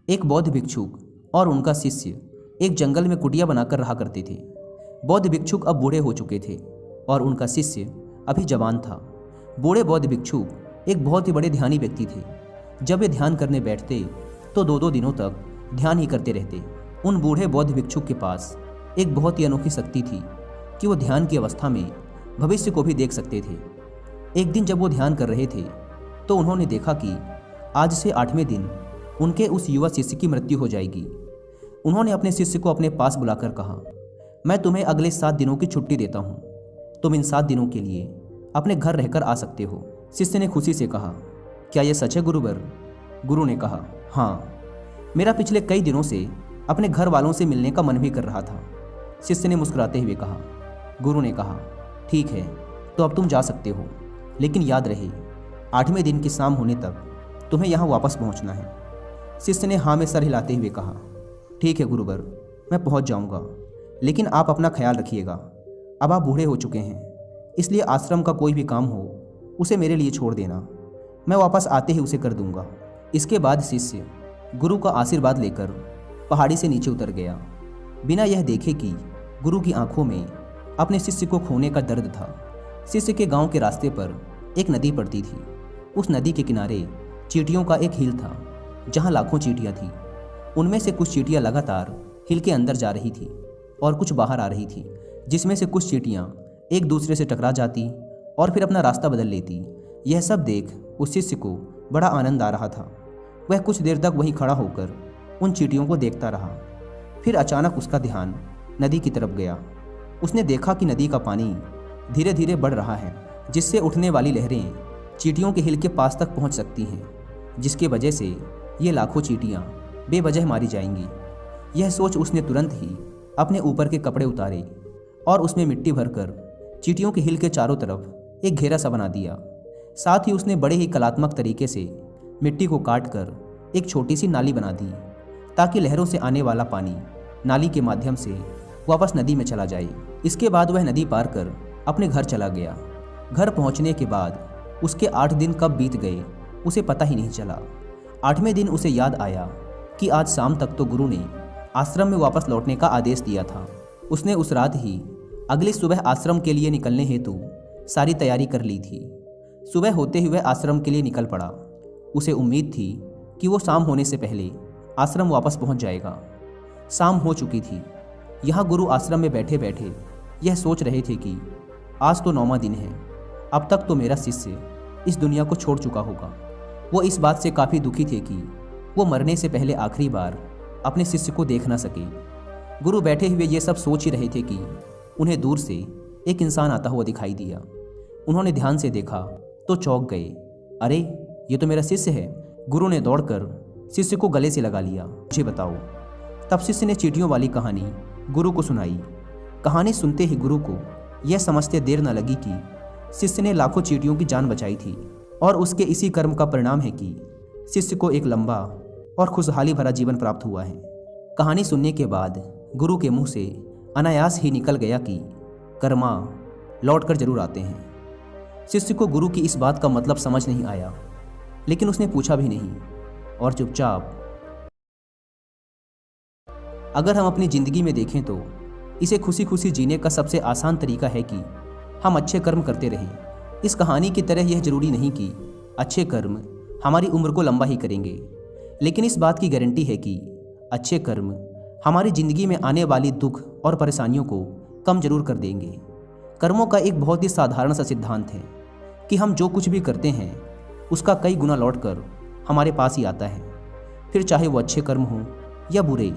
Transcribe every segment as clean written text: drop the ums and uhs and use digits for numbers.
एक बौद्ध भिक्षुक और उनका शिष्य एक जंगल में कुटिया बनाकर रहा करते थे। बौद्ध भिक्षुक अब बूढ़े हो चुके थे और उनका शिष्य अभी जवान था। बूढ़े बौद्ध भिक्षुक एक बहुत ही बड़े ध्यानी व्यक्ति थे। जब वे ध्यान करने बैठते तो 2-2 दिनों तक ध्यान ही करते रहते। उन बूढ़े बौद्ध भिक्षुक के पास एक बहुत ही अनोखी शक्ति थी कि वो ध्यान की अवस्था में भविष्य को भी देख सकते थे। एक दिन जब वो ध्यान कर रहे थे तो उन्होंने देखा कि आज से 8वें दिन उनके उस युवा शिष्य की मृत्यु हो जाएगी। उन्होंने अपने शिष्य को अपने पास बुलाकर कहा, मैं तुम्हें अगले 7 दिनों की छुट्टी देता हूँ। तुम इन 7 दिनों के लिए अपने घर रहकर आ सकते हो। शिष्य ने खुशी से कहा, क्या यह सच है गुरुवर? गुरु ने कहा, हाँ, मेरा पिछले कई दिनों से अपने घर वालों से मिलने का मन भी कर रहा था। शिष्य ने मुस्कुराते हुए कहा। गुरु ने कहा, ठीक है, तो अब तुम जा सकते हो, लेकिन याद रहे 8वें दिन की शाम होने तक तुम्हें यहाँ वापस पहुँचना है। शिष्य ने हाँ में सर हिलाते हुए कहा, ठीक है गुरुवर, मैं पहुँच जाऊँगा, लेकिन आप अपना ख्याल रखिएगा। अब आप बूढ़े हो चुके हैं, इसलिए आश्रम का कोई भी काम हो उसे मेरे लिए छोड़ देना, मैं वापस आते ही उसे कर दूंगा। इसके बाद शिष्य गुरु का आशीर्वाद लेकर पहाड़ी से नीचे उतर गया, बिना यह देखे कि गुरु की आंखों में अपने शिष्य को खोने का दर्द था। शिष्य के गांव के रास्ते पर एक नदी पड़ती थी। उस नदी के किनारे चींटियों का एक हिल था, जहां लाखों चींटियां थीं। उनमें से कुछ चींटियां लगातार हिल के अंदर जा रही थी और कुछ बाहर आ रही थी, जिसमें से कुछ चींटियां एक दूसरे से टकरा जाती और फिर अपना रास्ता बदल लेती। यह सब देख उस शिष्य को बड़ा आनंद आ रहा था। वह कुछ देर तक वहीं खड़ा होकर उन चींटियों को देखता रहा। फिर अचानक उसका ध्यान नदी की तरफ गया। उसने देखा कि नदी का पानी धीरे धीरे बढ़ रहा है, जिससे उठने वाली लहरें चींटियों के हिल के पास तक पहुंच सकती हैं, जिसकी वजह से ये लाखों चींटियां बेवजह मारी जाएंगी। यह सोच उसने तुरंत ही अपने ऊपर के कपड़े उतारे और उसमें मिट्टी भरकर चींटियों के हिल के चारों तरफ एक घेरा सा बना दिया। साथ ही उसने बड़े ही कलात्मक तरीके से मिट्टी को काट कर एक छोटी सी नाली बना दी, ताकि लहरों से आने वाला पानी नाली के माध्यम से वापस नदी में चला जाए। इसके बाद वह नदी पार कर अपने घर चला गया। घर पहुंचने के बाद उसके 8 दिन कब बीत गए उसे पता ही नहीं चला। 8वें दिन उसे याद आया कि आज शाम तक तो गुरु ने आश्रम में वापस लौटने का आदेश दिया था। उसने उस रात ही अगली सुबह आश्रम के लिए निकलने हेतु सारी तैयारी कर ली थी। सुबह होते ही वह आश्रम के लिए निकल पड़ा। उसे उम्मीद थी कि वो शाम होने से पहले आश्रम वापस पहुंच जाएगा। शाम हो चुकी थी। यहाँ गुरु आश्रम में बैठे बैठे यह सोच रहे थे कि आज तो 9वां दिन है, अब तक तो मेरा शिष्य इस दुनिया को छोड़ चुका होगा। वो इस बात से काफ़ी दुखी थे कि वो मरने से पहले आखिरी बार अपने शिष्य को देख ना सके। गुरु बैठे हुए ये सब सोच ही रहे थे कि उन्हें दूर से एक इंसान आता हुआ दिखाई दिया। उन्होंने ध्यान से देखा तो चौंक गए। अरे, ये तो मेरा शिष्य है। गुरु ने दौड़कर शिष्य को गले से लगा लिया। मुझे बताओ। तब शिष्य ने चींटियों वाली कहानी गुरु को सुनाई। कहानी सुनते ही गुरु को यह समझते देर न लगी कि शिष्य ने लाखों चींटियों की जान बचाई थी और उसके इसी कर्म का परिणाम है कि शिष्य को एक लंबा और खुशहाली भरा जीवन प्राप्त हुआ है। कहानी सुनने के बाद गुरु के मुंह से अनायास ही निकल गया कि कर्मा लौट कर जरूर आते हैं। शिष्य को गुरु की इस बात का मतलब समझ नहीं आया, लेकिन उसने पूछा भी नहीं और चुपचाप। अगर हम अपनी ज़िंदगी में देखें तो इसे खुशी खुशी जीने का सबसे आसान तरीका है कि हम अच्छे कर्म करते रहें। इस कहानी की तरह यह जरूरी नहीं कि अच्छे कर्म हमारी उम्र को लंबा ही करेंगे, लेकिन इस बात की गारंटी है कि अच्छे कर्म हमारी ज़िंदगी में आने वाली दुख और परेशानियों को कम जरूर कर देंगे। कर्मों का एक बहुत ही साधारण सा सिद्धांत है कि हम जो कुछ भी करते हैं उसका कई गुना लौट कर हमारे पास ही आता है। फिर चाहे वो अच्छे कर्म हो या बुरे,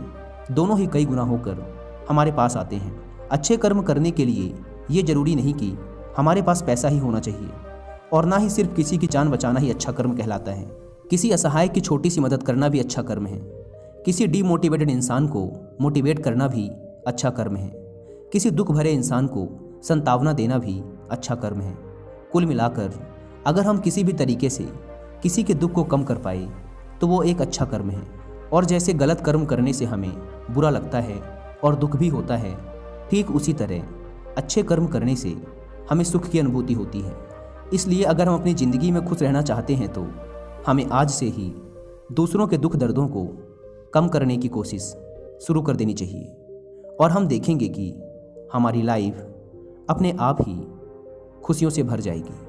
दोनों ही कई गुना होकर हमारे पास आते हैं। अच्छे कर्म करने के लिए ये ज़रूरी नहीं कि हमारे पास पैसा ही होना चाहिए, और ना ही सिर्फ किसी की जान बचाना ही अच्छा कर्म कहलाता है। किसी असहाय की छोटी सी मदद करना भी अच्छा कर्म है। किसी डीमोटिवेटेड इंसान को मोटिवेट करना भी अच्छा कर्म है। किसी दुख भरे इंसान को सांत्वना देना भी अच्छा कर्म है। कुल मिलाकर अगर हम किसी भी तरीके से किसी के दुख को कम कर पाए तो वो एक अच्छा कर्म है। और जैसे गलत कर्म करने से हमें बुरा लगता है और दुख भी होता है, ठीक उसी तरह अच्छे कर्म करने से हमें सुख की अनुभूति होती है। इसलिए अगर हम अपनी ज़िंदगी में खुश रहना चाहते हैं तो हमें आज से ही दूसरों के दुख दर्दों को कम करने की कोशिश शुरू कर देनी चाहिए और हम देखेंगे कि हमारी लाइफ अपने आप ही खुशियों से भर जाएगी।